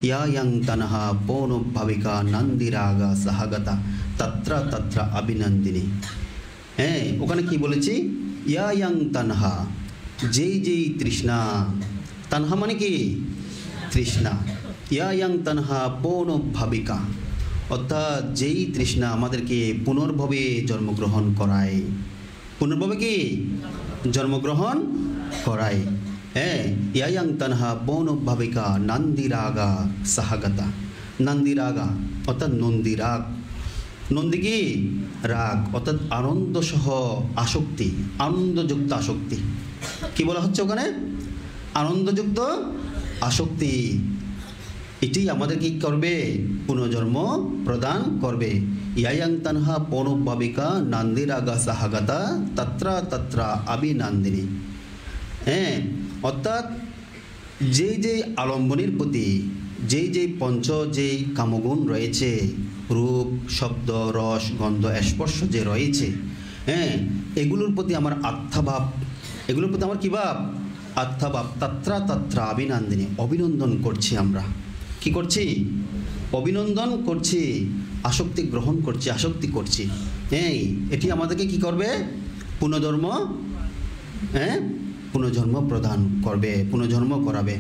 या यं तनहा पौनभाविका नंदिरागा सहागता तत्र तत्र अभिनंदिनी। হ্যাঁ, ওখানে কি বলেছি? ইয়া ইয়াং তানহা, যেই যেই তৃষ্ণা। তানহা মানে কি? তৃষ্ণা। ইয়া ইয়াং তানহা পৌনভাবিকা, অর্থাৎ যেই তৃষ্ণা আমাদেরকে পুনর্ভবে জন্মগ্রহণ করায়। পুনর্ভবে কি জন্মগ্রহণ করায়? হ্যাঁ, ইয়া ইয়াং তানহা পৌনভাবিকা নন্দিরাগা সাহাগতা। নন্দিরাগা অর্থাৎ নন্দীরাগ। নন্দী কি? রাগ, অর্থাৎ আনন্দসহ আসক্তি, আনন্দযুক্ত আসক্তি। কি বলা হচ্ছে ওখানে? আনন্দযুক্ত আসক্তি। এটি আমাদের কি করবে? পুনর্জন্ম প্রদান করবে। ইয়াং তানহা পৌনভাবিকা নন্দিরাগা সাহাগতা তত্রা তত্রা অভিনন্দিনী। হ্যাঁ, অর্থাৎ যেই যেই আলম্বনের প্রতি যেই যেই কামগুণ রয়েছে, রূপ, শব্দ, রস, গন্ধ, স্পর্শ যে রয়েছে, হ্যাঁ, এগুলোর প্রতি আমার আত্মাভাব, এগুলোর প্রতি আমার কী ভাব? আত্মাভাব। তত্রা তত্রা অভিনন্দিনী, অভিনন্দন করছি আমরা। কি করছি? অভিনন্দন করছি, আসক্তি গ্রহণ করছি, আসক্তি করছি। হ্যাঁ, এটি আমাদেরকে কি করবে? পুনর্জন্ম, হ্যাঁ, পুনর্জন্ম প্রদান করবে, পুনর্জন্ম করাবে।